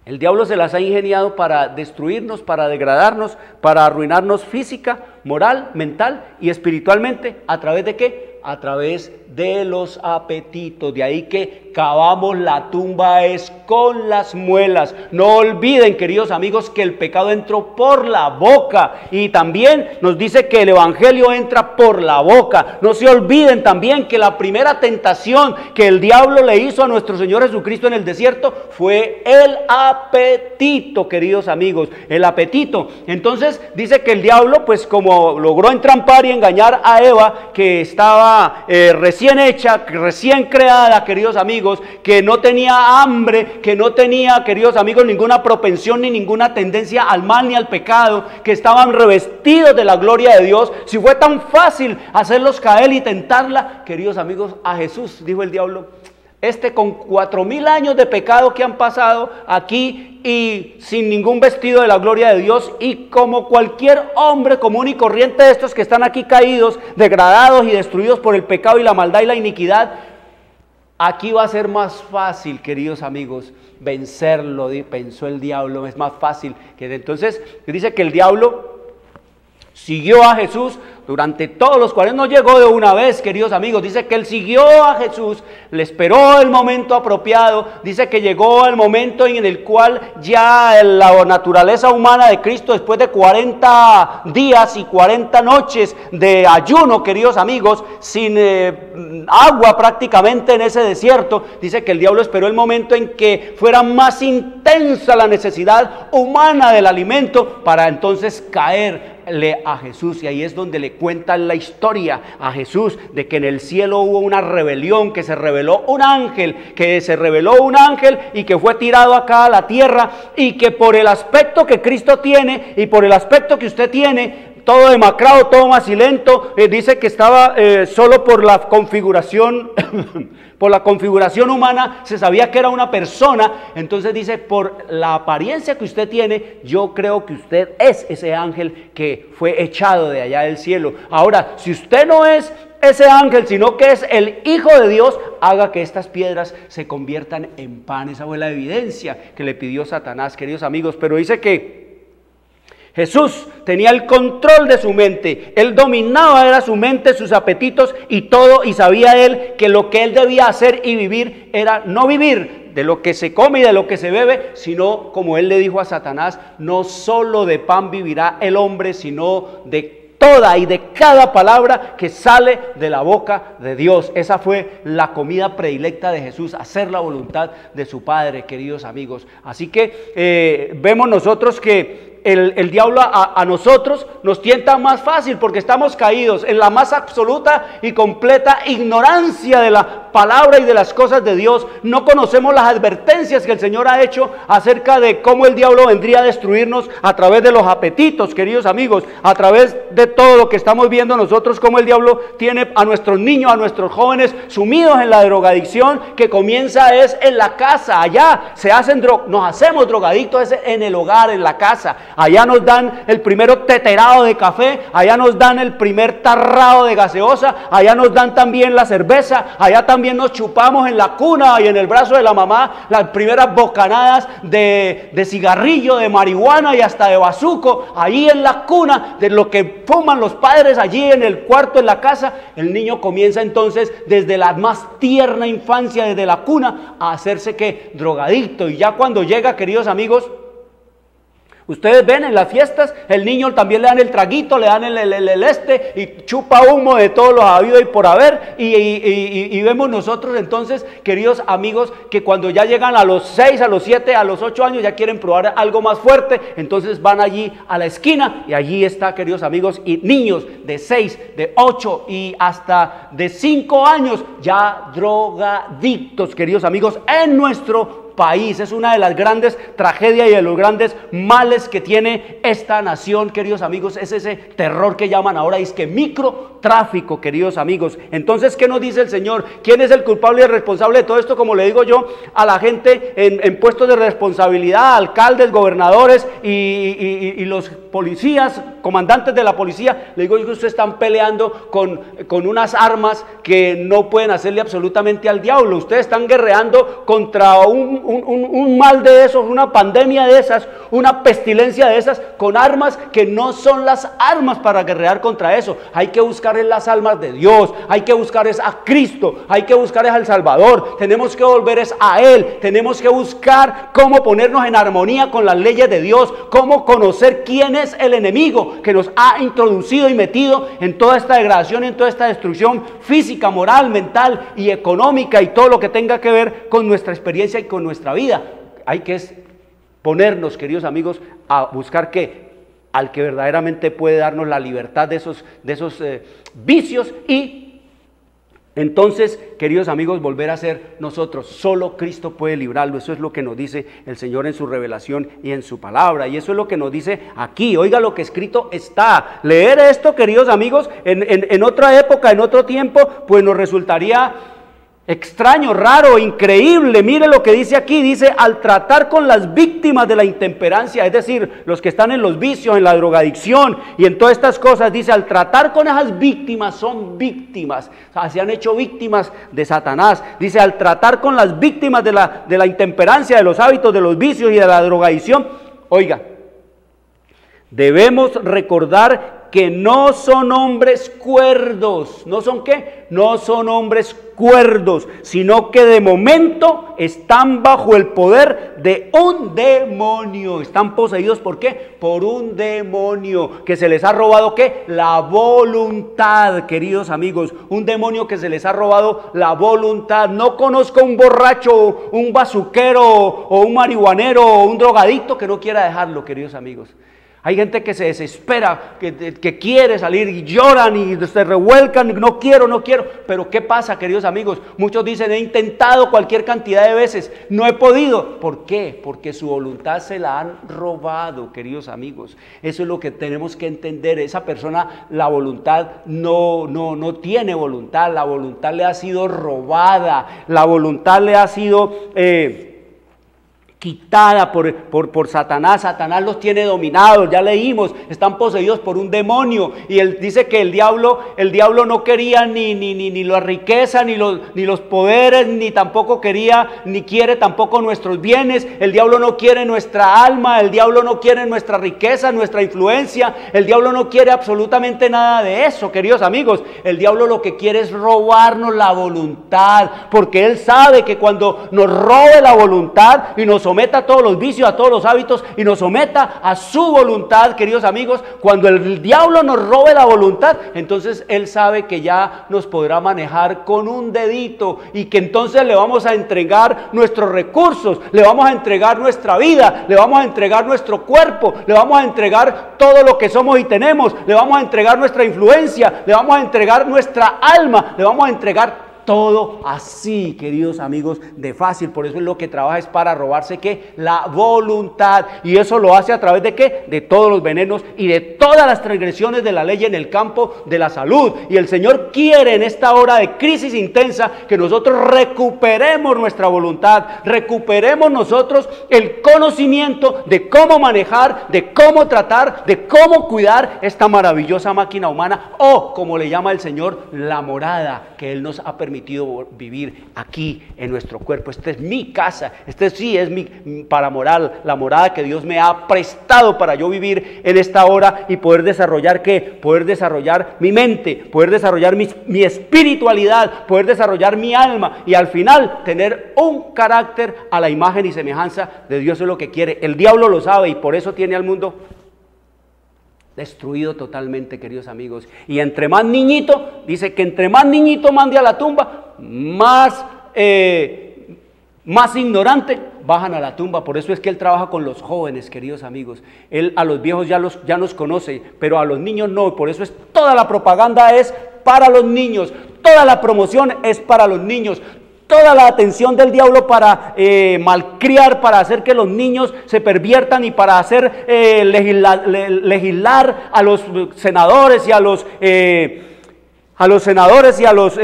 el diablo se las ha ingeniado para destruirnos, para degradarnos, para arruinarnos física, moral, mental y espiritualmente. ¿A través de qué? A través de los apetitos. De ahí que cavamos la tumba es con las muelas. No olviden, queridos amigos, que el pecado entró por la boca, y también nos dice que el evangelio entra por la boca. No se olviden también que la primera tentación que el diablo le hizo a nuestro Señor Jesucristo en el desierto fue el apetito, queridos amigos, el apetito. Entonces dice que el diablo, pues como logró entrampar y engañar a Eva, que estaba recién hecha, recién creada, queridos amigos, que no tenía hambre, que no tenía, queridos amigos, ninguna propensión ni ninguna tendencia al mal ni al pecado, que estaban revestidos de la gloria de Dios. Si fue tan fácil hacerlos caer y tentarla, queridos amigos, a Jesús, dijo el diablo, con 4000 años de pecado que han pasado aquí y sin ningún vestido de la gloria de Dios, y como cualquier hombre común y corriente de estos que están aquí caídos, degradados y destruidos por el pecado y la maldad y la iniquidad, aquí va a ser más fácil, queridos amigos, vencerlo, pensó el diablo. Es más fácil que entonces dice que el diablo siguió a Jesús durante todos los 40, no llegó de una vez, queridos amigos. Dice que él siguió a Jesús, le esperó el momento apropiado. Dice que llegó el momento en el cual ya la naturaleza humana de Cristo, después de 40 días y 40 noches de ayuno, queridos amigos, sin agua prácticamente en ese desierto, dice que el diablo esperó el momento en que fuera más intensa la necesidad humana del alimento para entonces caerle a Jesús. Y ahí es donde le cuentan la historia a Jesús de que en el cielo hubo una rebelión, que se reveló un ángel, y que fue tirado acá a la tierra, y que por el aspecto que Cristo tiene y por el aspecto que usted tiene, todo demacrado, todo macilento, dice que estaba solo por la configuración por la configuración humana se sabía que era una persona. Entonces dice, por la apariencia que usted tiene, yo creo que usted es ese ángel que fue echado de allá del cielo. Ahora, si usted no es ese ángel, sino que es el Hijo de Dios, haga que estas piedras se conviertan en pan. Esa fue la evidencia que le pidió Satanás, queridos amigos. Pero dice que Jesús tenía el control de su mente, él dominaba, era su mente, sus apetitos y todo, y sabía él que lo que él debía hacer y vivir era no vivir de lo que se come y de lo que se bebe, sino, como él le dijo a Satanás, no solo de pan vivirá el hombre, sino de toda y de cada palabra que sale de la boca de Dios. Esa fue la comida predilecta de Jesús, hacer la voluntad de su Padre, queridos amigos. Así que vemos nosotros que el diablo a nosotros nos tienta más fácil, porque estamos caídos en la más absoluta y completa ignorancia de la palabra y de las cosas de Dios. No conocemos las advertencias que el Señor ha hecho acerca de cómo el diablo vendría a destruirnos a través de los apetitos, queridos amigos, a través de todo lo que estamos viendo nosotros, cómo el diablo tiene a nuestros niños, a nuestros jóvenes sumidos en la drogadicción, que comienza es en la casa. Allá nos hacemos drogadictos en el hogar, en la casa. Allá nos dan el primero teterado de café, allá nos dan el primer tarrado de gaseosa, allá nos dan también la cerveza, allá también nos chupamos en la cuna y en el brazo de la mamá las primeras bocanadas de cigarrillo, de marihuana y hasta de bazuco. Ahí en la cuna, de lo que fuman los padres allí en el cuarto, en la casa, el niño comienza entonces desde la más tierna infancia, desde la cuna, a hacerse que drogadicto. Y ya cuando llega, queridos amigos, ustedes ven en las fiestas, el niño también le dan el traguito, le dan el y chupa humo de todos los habidos y por haber, y vemos nosotros entonces, queridos amigos, que cuando ya llegan a los 6, a los 7, a los 8 años, ya quieren probar algo más fuerte, entonces van allí a la esquina, y allí está, queridos amigos, y niños de 6, de 8 y hasta de 5 años, ya drogadictos, queridos amigos, en nuestro país. Es una de las grandes tragedias y de los grandes males que tiene esta nación, queridos amigos. Es ese terror que llaman ahora, es que microtráfico, queridos amigos. Entonces, ¿qué nos dice el Señor? ¿Quién es el culpable y el responsable de todo esto? Como le digo yo a la gente en puestos de responsabilidad, alcaldes, gobernadores y los policías, comandantes de la policía, le digo yo que ustedes están peleando con unas armas que no pueden hacerle absolutamente al diablo. Ustedes están guerreando contra un mal de esos, una pandemia de esas, una pestilencia de esas, con armas que no son las armas para guerrear contra eso. Hay que buscar en las almas de Dios, hay que buscar es a Cristo, hay que buscar es al Salvador, tenemos que volver es a Él, tenemos que buscar cómo ponernos en armonía con las leyes de Dios, cómo conocer quién es el enemigo que nos ha introducido y metido en toda esta degradación, en toda esta destrucción física, moral, mental y económica, y todo lo que tenga que ver con nuestra experiencia y con nuestra vida. Hay que ponernos, queridos amigos, a buscar al que verdaderamente puede darnos la libertad de esos vicios, y entonces, queridos amigos, volver a ser nosotros. Solo Cristo puede librarlo. Eso es lo que nos dice el Señor en su revelación y en su palabra, y eso es lo que nos dice aquí. Oiga lo que escrito está. Leer esto, queridos amigos, en otra época, en otro tiempo, pues nos resultaría extraño, raro, increíble. Mire lo que dice aquí, dice: al tratar con las víctimas de la intemperancia, es decir, los que están en los vicios, en la drogadicción y en todas estas cosas, dice, al tratar con esas víctimas, son víctimas, o sea, se han hecho víctimas de Satanás. Dice, al tratar con las víctimas de la intemperancia, de los hábitos, de los vicios y de la drogadicción, oiga, debemos recordar que no son hombres cuerdos. ¿No son qué? No son hombres cuerdos, sino que de momento están bajo el poder de un demonio. Están poseídos, ¿por qué? Por un demonio que se les ha robado, ¿qué? La voluntad, queridos amigos. Un demonio que se les ha robado la voluntad. No conozco un borracho, un bazuquero o un marihuanero o un drogadicto que no quiera dejarlo, queridos amigos. Hay gente que se desespera, que quiere salir y lloran y se revuelcan, no quiero, pero ¿qué pasa, queridos amigos? Muchos dicen, he intentado cualquier cantidad de veces, no he podido. ¿Por qué? Porque su voluntad se la han robado, queridos amigos. Eso es lo que tenemos que entender. Esa persona, la voluntad no tiene voluntad, la voluntad le ha sido robada, la voluntad le ha sido quitada por Satanás. Satanás los tiene dominados, ya leímos, están poseídos por un demonio. Y él dice que el diablo no quería ni la riqueza, ni los poderes, ni tampoco quería, ni quiere tampoco nuestros bienes. El diablo no quiere nuestra alma, el diablo no quiere nuestra riqueza, nuestra influencia. El diablo no quiere absolutamente nada de eso, queridos amigos. El diablo lo que quiere es robarnos la voluntad, porque él sabe que cuando nos robe la voluntad y nos someta a todos los vicios, a todos los hábitos y nos someta a su voluntad, queridos amigos. Cuando el diablo nos robe la voluntad, entonces él sabe que ya nos podrá manejar con un dedito y que entonces le vamos a entregar nuestros recursos, le vamos a entregar nuestra vida, le vamos a entregar nuestro cuerpo, le vamos a entregar todo lo que somos y tenemos, le vamos a entregar nuestra influencia, le vamos a entregar nuestra alma, le vamos a entregar todo así, queridos amigos, de fácil. Por eso es lo que trabaja es para robarse ¿qué? La voluntad. Y eso lo hace a través de ¿qué? De todos los venenos y de todas las transgresiones de la ley en el campo de la salud. Y el Señor quiere en esta hora de crisis intensa que nosotros recuperemos nuestra voluntad, recuperemos nosotros el conocimiento de cómo manejar, de cómo tratar, de cómo cuidar esta maravillosa máquina humana, o como le llama el Señor, la morada que Él nos ha permitido vivir aquí en nuestro cuerpo. Esta es mi casa, este sí es mi para morar, la morada que Dios me ha prestado para yo vivir en esta hora y poder desarrollar ¿qué? Poder desarrollar mi mente, poder desarrollar mi espiritualidad, poder desarrollar mi alma y al final tener un carácter a la imagen y semejanza de Dios. Es lo que quiere. El diablo lo sabe y por eso tiene al mundo destruido totalmente, queridos amigos. Y entre más niñito, dice que entre más niñito mande a la tumba, más ignorante bajan a la tumba. Por eso es que Él trabaja con los jóvenes, queridos amigos. Él a los viejos ya nos conoce, pero a los niños no. Por eso es toda la propaganda es para los niños, toda la promoción es para los niños. Toda la atención del diablo para malcriar, para hacer que los niños se perviertan y para hacer legislar a los senadores y a los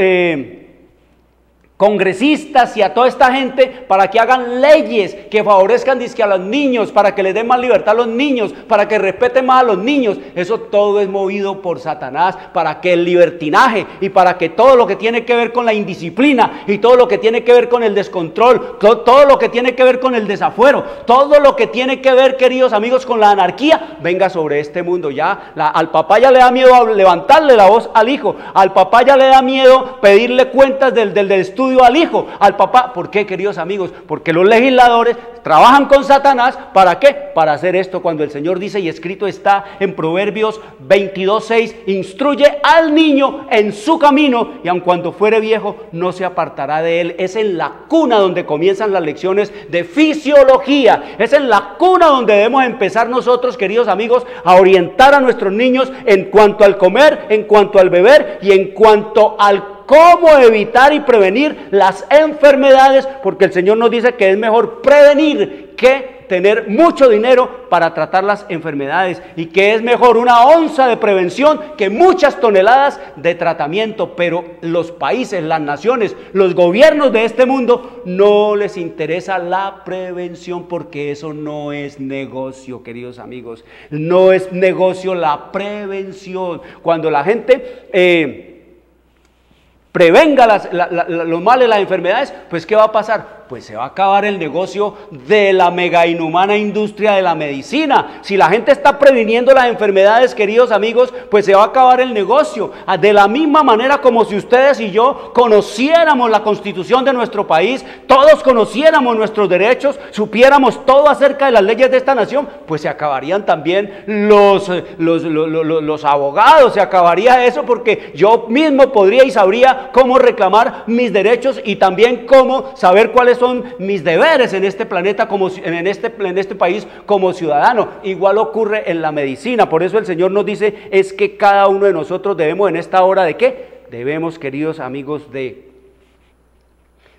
congresistas y a toda esta gente para que hagan leyes que favorezcan dizque a los niños, para que les den más libertad a los niños, para que respeten más a los niños. Eso todo es movido por Satanás, para que el libertinaje y para que todo lo que tiene que ver con la indisciplina y todo lo que tiene que ver con el descontrol, todo lo que tiene que ver con el desafuero, todo lo que tiene que ver, queridos amigos, con la anarquía, venga sobre este mundo. Ya al papá ya le da miedo levantarle la voz al hijo, al papá ya le da miedo pedirle cuentas del estudio al hijo, al papá. ¿Por qué, queridos amigos? Porque los legisladores trabajan con Satanás. ¿Para qué? Para hacer esto, cuando el Señor dice, y escrito está en Proverbios 22:6, instruye al niño en su camino y aun cuando fuere viejo no se apartará de él. Es en la cuna donde comienzan las lecciones de fisiología, es en la cuna donde debemos empezar nosotros, queridos amigos, a orientar a nuestros niños en cuanto al comer, en cuanto al beber y en cuanto al cómo evitar y prevenir las enfermedades, porque el Señor nos dice que es mejor prevenir que tener mucho dinero para tratar las enfermedades, y que es mejor una onza de prevención que muchas toneladas de tratamiento. Pero los países, las naciones, los gobiernos de este mundo no les interesa la prevención, porque eso no es negocio, queridos amigos, no es negocio la prevención. Cuando la gente prevenga los males, las enfermedades, pues ¿qué va a pasar? Pues se va a acabar el negocio de la mega inhumana industria de la medicina. Si la gente está previniendo las enfermedades, queridos amigos, pues se va a acabar el negocio. De la misma manera como si ustedes y yo conociéramos la constitución de nuestro país, todos conociéramos nuestros derechos, supiéramos todo acerca de las leyes de esta nación, pues se acabarían también los abogados, se acabaría eso, porque yo mismo podría y sabría cómo reclamar mis derechos y también cómo saber cuáles son mis deberes en este planeta, en este país como ciudadano. Igual ocurre en la medicina. Por eso el Señor nos dice es que cada uno de nosotros debemos en esta hora ¿de qué? Debemos, queridos amigos, de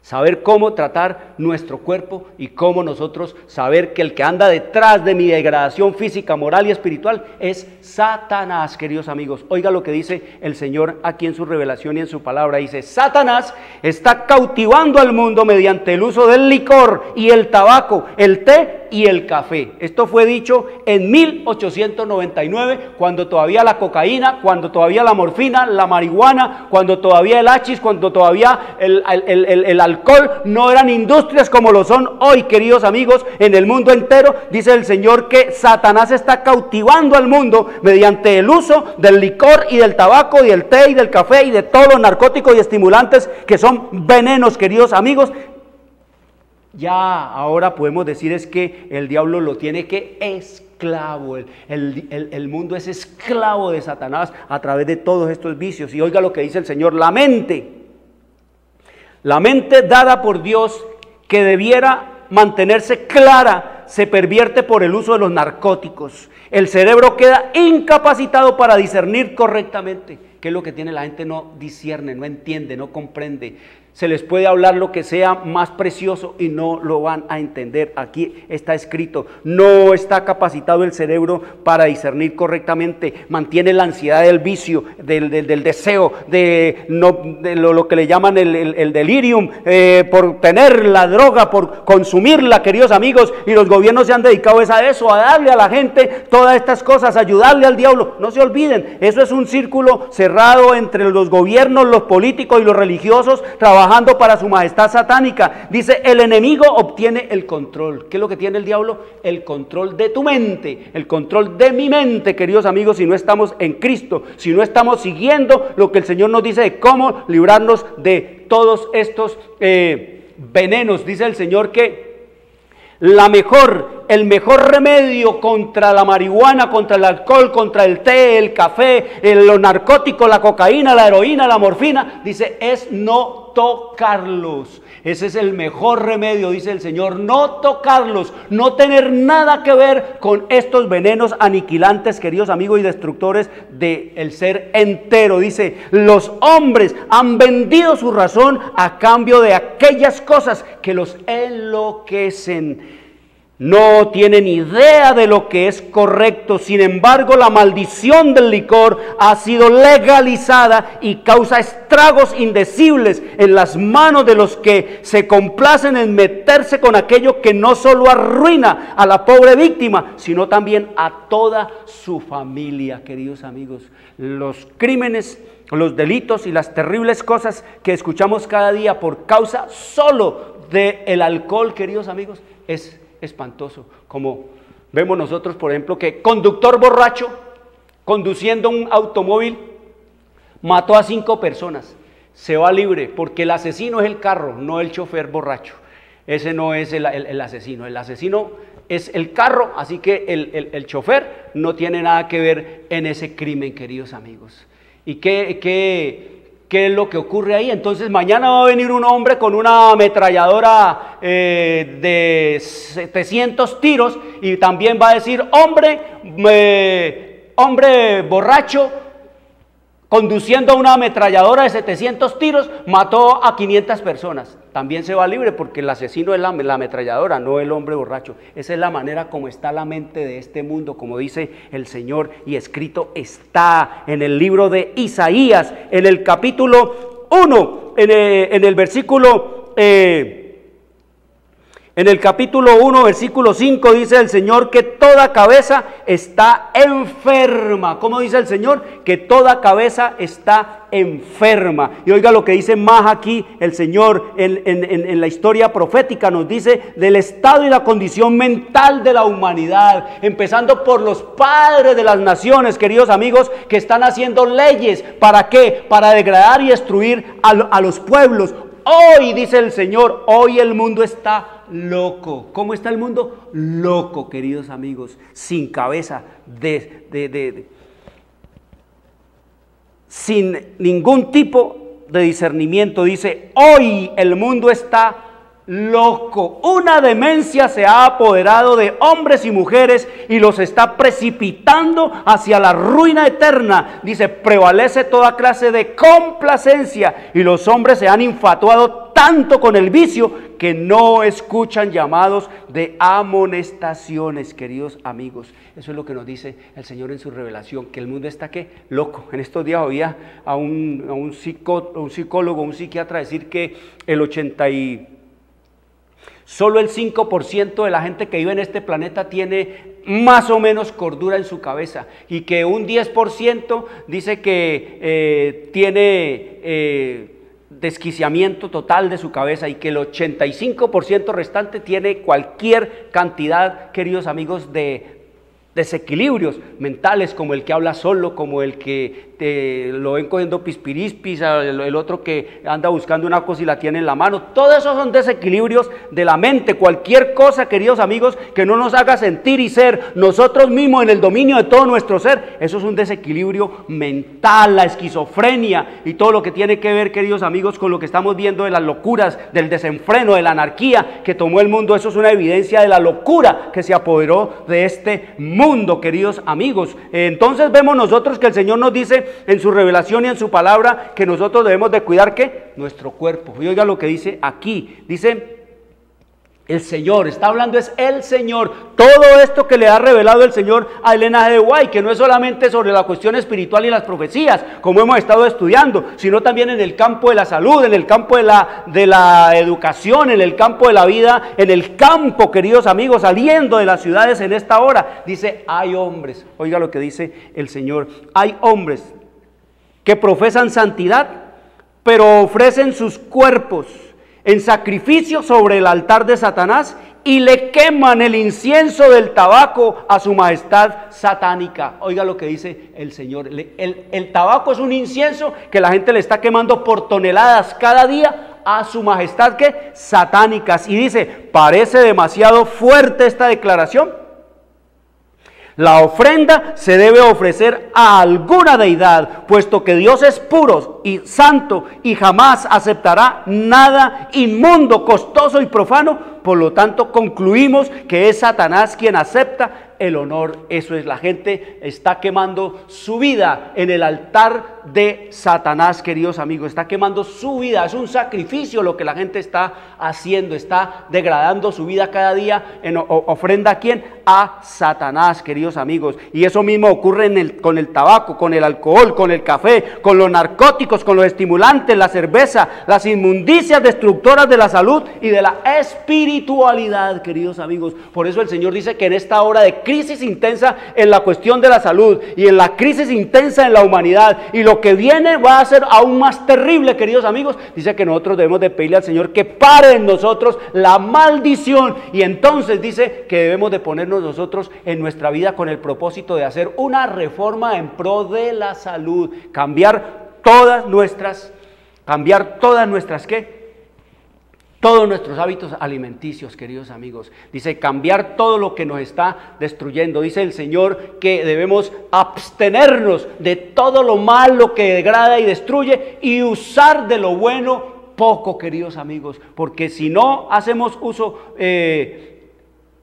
saber cómo tratar nuestro cuerpo y cómo nosotros saber que el que anda detrás de mi degradación física, moral y espiritual es Satanás, queridos amigos. Oiga lo que dice el Señor aquí en su revelación y en su palabra. Dice: Satanás está cautivando al mundo mediante el uso del licor y el tabaco, el té y el café. Esto fue dicho en 1899, cuando todavía la cocaína, cuando todavía la morfina, la marihuana, cuando todavía el hachís, cuando todavía el alcohol no eran industrias como lo son hoy, queridos amigos, en el mundo entero. Dice el Señor que Satanás está cautivando al mundo mediante el uso del licor y del tabaco y del té y del café y de todos los narcóticos y estimulantes que son venenos, queridos amigos. ya ahora podemos decir es que el diablo lo tiene que esclavo. El mundo es esclavo de Satanás a través de todos estos vicios. Y oiga lo que dice el Señor: la mente dada por Dios, que debiera mantenerse clara, se pervierte por el uso de los narcóticos. El cerebro queda incapacitado para discernir correctamente. ¿Qué es lo que tiene la gente? No discierne, no entiende, no comprende. Se les puede hablar lo que sea más precioso y no lo van a entender. Aquí está escrito: no está capacitado el cerebro para discernir correctamente. Mantiene la ansiedad del vicio, del deseo, de lo que le llaman el delirium, por tener la droga, por consumirla, queridos amigos. Y los gobiernos se han dedicado a eso, a darle a la gente todas estas cosas, a ayudarle al diablo. No se olviden, eso es un círculo cerrado entre los gobiernos, los políticos y los religiosos, trabajando para su majestad satánica. Dice: el enemigo obtiene el control. ¿Qué es lo que tiene el diablo? El control de tu mente, el control de mi mente, queridos amigos, si no estamos en Cristo, si no estamos siguiendo lo que el Señor nos dice de cómo librarnos de todos estos venenos. Dice el Señor que el mejor remedio contra la marihuana, contra el alcohol, contra el té, el café, los narcóticos, la cocaína, la heroína, la morfina, dice, es no tocarlos. Ese es el mejor remedio, dice el Señor: no tocarlos, no tener nada que ver con estos venenos aniquilantes, queridos amigos, y destructores del ser entero. Dice: los hombres han vendido su razón a cambio de aquellas cosas que los enloquecen. No tienen idea de lo que es correcto. Sin embargo, la maldición del licor ha sido legalizada y causa estragos indecibles en las manos de los que se complacen en meterse con aquello que no solo arruina a la pobre víctima, sino también a toda su familia, queridos amigos. Los crímenes, los delitos y las terribles cosas que escuchamos cada día por causa solo del alcohol, queridos amigos, es espantoso. Como vemos nosotros, por ejemplo, que conductor borracho conduciendo un automóvil mató a 5 personas, se va libre, porque el asesino es el carro, no el chofer borracho. Ese no es el asesino. El asesino es el carro, así que el chofer no tiene nada que ver en ese crimen, queridos amigos. ¿Y qué es lo que ocurre ahí? Entonces mañana va a venir un hombre con una ametralladora de 700 tiros y también va a decir: hombre borracho conduciendo una ametralladora de 700 tiros mató a 500 personas. También se va libre, porque el asesino es la ametralladora, no el hombre borracho. Esa es la manera como está la mente de este mundo, como dice el Señor, y escrito está en el libro de Isaías, en el capítulo 1, en el versículo En el capítulo 1, versículo 5, dice el Señor que toda cabeza está enferma. ¿Cómo dice el Señor? Que toda cabeza está enferma. Y oiga lo que dice más aquí el Señor en la historia profética. Nos dice del estado y la condición mental de la humanidad, empezando por los padres de las naciones, queridos amigos, que están haciendo leyes. ¿Para qué? Para degradar y destruir a los pueblos. Hoy, dice el Señor, hoy el mundo está loco. ¿Cómo está el mundo? Loco, queridos amigos, sin cabeza, sin ningún tipo de discernimiento. Dice, hoy el mundo está loco. Una demencia se ha apoderado de hombres y mujeres y los está precipitando hacia la ruina eterna. Dice, prevalece toda clase de complacencia y los hombres se han infatuado tanto con el vicio que no escuchan llamados de amonestaciones, queridos amigos. Eso es lo que nos dice el Señor en su revelación, que el mundo está ¿qué? Loco. En estos días oía a un psicólogo, un psiquiatra decir que solo el 5% de la gente que vive en este planeta tiene más o menos cordura en su cabeza, y que un 10% dice que tiene desquiciamiento total de su cabeza, y que el 85% restante tiene cualquier cantidad, queridos amigos, de desequilibrios mentales, como el que habla solo, como el que lo ven cogiendo pispirispis, el otro que anda buscando una cosa y la tiene en la mano. Todo eso son desequilibrios de la mente. Cualquier cosa, queridos amigos, que no nos haga sentir y ser nosotros mismos en el dominio de todo nuestro ser, eso es un desequilibrio mental, la esquizofrenia y todo lo que tiene que ver, queridos amigos, con lo que estamos viendo de las locuras, del desenfreno, de la anarquía que tomó el mundo. Eso es una evidencia de la locura que se apoderó de este mundo, queridos amigos. Entonces vemos nosotros que el Señor nos dice en su revelación y en su palabra que nosotros debemos de cuidar ¿qué? Nuestro cuerpo. Y oiga lo que dice aquí, dice el Señor, está hablando es el Señor, todo esto que le ha revelado el Señor a Elena G. de White, que no es solamente sobre la cuestión espiritual y las profecías, como hemos estado estudiando, sino también en el campo de la salud, en el campo de la educación, en el campo de la vida, en el campo, queridos amigos, saliendo de las ciudades en esta hora. Dice, hay hombres, oiga lo que dice el Señor, hay hombres que profesan santidad, pero ofrecen sus cuerpos en sacrificio sobre el altar de Satanás y le queman el incienso del tabaco a su majestad satánica. Oiga lo que dice el Señor. El tabaco es un incienso que la gente le está quemando por toneladas cada día a su majestad ¿qué? Satánicas. Y dice, ¿parece demasiado fuerte esta declaración? La ofrenda se debe ofrecer a alguna deidad, puesto que Dios es puro y santo y jamás aceptará nada inmundo, costoso y profano. Por lo tanto, concluimos que es Satanás quien acepta el honor. Eso es, la gente está quemando su vida en el altar de Satanás, queridos amigos, está quemando su vida, es un sacrificio lo que la gente está haciendo, está degradando su vida cada día en ofrenda ¿a quién? A Satanás, queridos amigos. Y eso mismo ocurre con el tabaco, con el alcohol, con el café, con los narcóticos, con los estimulantes, la cerveza, las inmundicias destructoras de la salud y de la espiritualidad, queridos amigos. Por eso el Señor dice que en esta hora de crisis intensa en la cuestión de la salud y en la crisis intensa en la humanidad, y lo que viene va a ser aún más terrible, queridos amigos, dice que nosotros debemos de pedirle al Señor que pare en nosotros la maldición, y entonces dice que debemos de ponernos nosotros en nuestra vida con el propósito de hacer una reforma en pro de la salud, cambiar todas nuestras ¿qué? Todos nuestros hábitos alimenticios, queridos amigos. Dice, cambiar todo lo que nos está destruyendo. Dice el Señor que debemos abstenernos de todo lo malo que degrada y destruye y usar de lo bueno poco, queridos amigos. Porque si no hacemos uso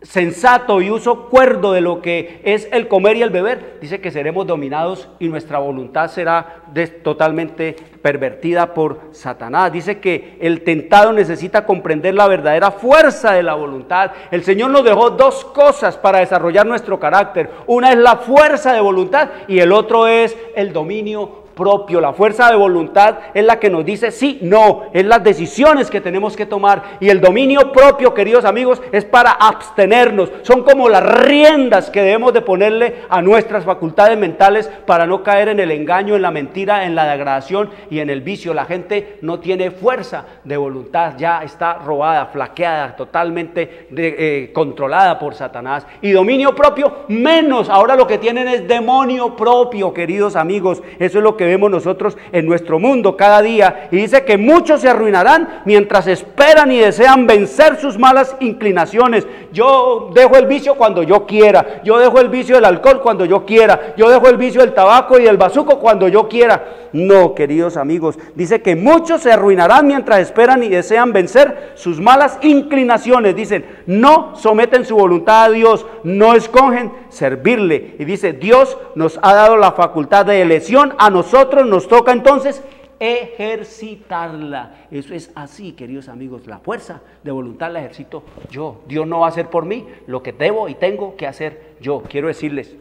sensato y uso cuerdo de lo que es el comer y el beber, dice que seremos dominados y nuestra voluntad será totalmente pervertida por Satanás. Dice que el tentado necesita comprender la verdadera fuerza de la voluntad. El Señor nos dejó dos cosas para desarrollar nuestro carácter. Una es la fuerza de voluntad y el otro es el dominio propio. La fuerza de voluntad es la que nos dice sí, no, es las decisiones que tenemos que tomar, y el dominio propio, queridos amigos, es para abstenernos. Son como las riendas que debemos de ponerle a nuestras facultades mentales para no caer en el engaño, en la mentira, en la degradación y en el vicio. La gente no tiene fuerza de voluntad, ya está robada, flaqueada, totalmente controlada por Satanás. Y dominio propio menos, ahora lo que tienen es demonio propio, queridos amigos. Eso es lo que vemos nosotros en nuestro mundo cada día, y dice que muchos se arruinarán mientras esperan y desean vencer sus malas inclinaciones. Yo dejo el vicio cuando yo quiera, yo dejo el vicio del alcohol cuando yo quiera, yo dejo el vicio del tabaco y del bazuco cuando yo quiera. No, queridos amigos, dice que muchos se arruinarán mientras esperan y desean vencer sus malas inclinaciones. Dicen, no someten su voluntad a Dios, no escogen servirle. Y dice, Dios nos ha dado la facultad de elección, a nosotros nos toca entonces ejercitarla. Eso es así, queridos amigos, la fuerza de voluntad la ejercito yo. Dios no va a hacer por mí lo que debo y tengo que hacer yo. Quiero decirles,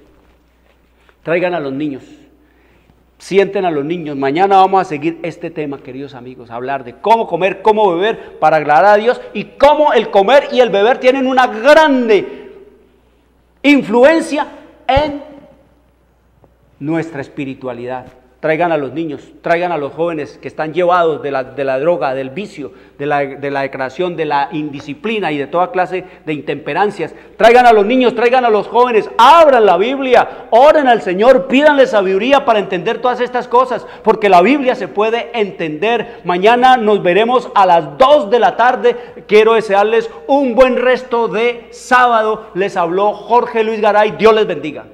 traigan a los niños, sienten a los niños. Mañana vamos a seguir este tema, queridos amigos, hablar de cómo comer, cómo beber para agradar a Dios, y cómo el comer y el beber tienen una grande influencia en nuestra espiritualidad. traigan a los niños, traigan a los jóvenes que están llevados de la droga, del vicio, de la degradación, de la indisciplina y de toda clase de intemperancias. Traigan a los niños, traigan a los jóvenes, abran la Biblia, oren al Señor, pídanle sabiduría para entender todas estas cosas, porque la Biblia se puede entender. Mañana nos veremos a las 2 de la tarde. Quiero desearles un buen resto de sábado. Les habló Jorge Luis Garay. Dios les bendiga.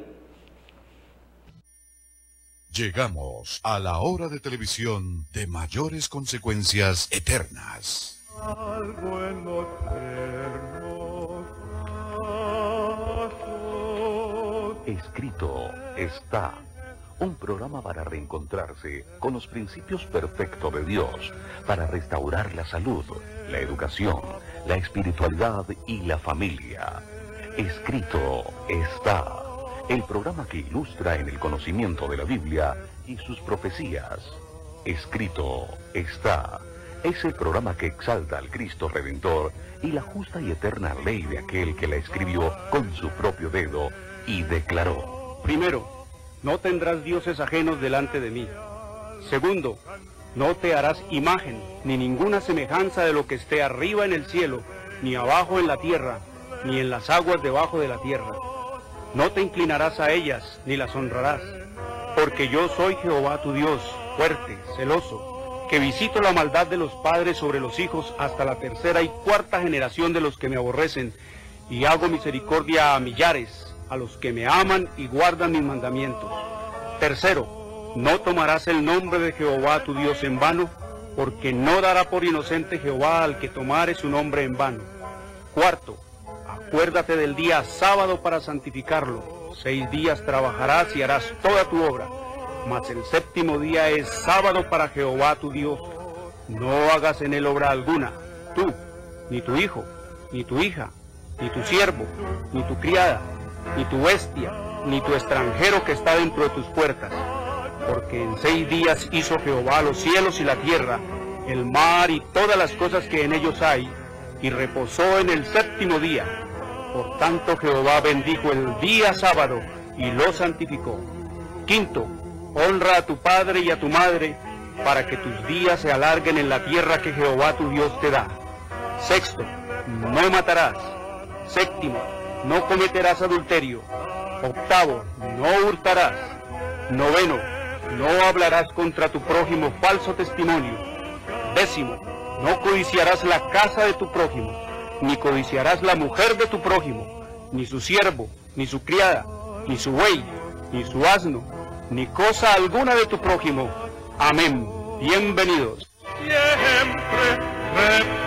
Llegamos a la hora de televisión de mayores consecuencias eternas. Algo en los ternos pasos. Escrito está. Un programa para reencontrarse con los principios perfectos de Dios, para restaurar la salud, la educación, la espiritualidad y la familia. Escrito está. El programa que ilustra en el conocimiento de la Biblia y sus profecías. Escrito está. Es el programa que exalta al Cristo Redentor y la justa y eterna ley de aquel que la escribió con su propio dedo y declaró. Primero, no tendrás dioses ajenos delante de mí. Segundo, no te harás imagen, ni ninguna semejanza de lo que esté arriba en el cielo, ni abajo en la tierra, ni en las aguas debajo de la tierra. No te inclinarás a ellas, ni las honrarás, porque yo soy Jehová tu Dios, fuerte, celoso, que visito la maldad de los padres sobre los hijos hasta la tercera y cuarta generación de los que me aborrecen, y hago misericordia a millares, a los que me aman y guardan mis mandamientos. Tercero, no tomarás el nombre de Jehová tu Dios en vano, porque no dará por inocente Jehová al que tomare su nombre en vano. Cuarto, acuérdate del día sábado para santificarlo. 6 días trabajarás y harás toda tu obra, mas el séptimo día es sábado para Jehová tu Dios. No hagas en él obra alguna, tú, ni tu hijo, ni tu hija, ni tu siervo, ni tu criada, ni tu bestia, ni tu extranjero que está dentro de tus puertas. Porque en 6 días hizo Jehová los cielos y la tierra, el mar y todas las cosas que en ellos hay, y reposó en el séptimo día. Por tanto Jehová bendijo el día sábado y lo santificó. Quinto, honra a tu padre y a tu madre, para que tus días se alarguen en la tierra que Jehová tu Dios te da. Sexto, no matarás. Séptimo, no cometerás adulterio. Octavo, no hurtarás. Noveno, no hablarás contra tu prójimo falso testimonio. Décimo, no codiciarás la casa de tu prójimo, ni codiciarás la mujer de tu prójimo, ni su siervo, ni su criada, ni su buey, ni su asno, ni cosa alguna de tu prójimo. Amén. Bienvenidos. Siempre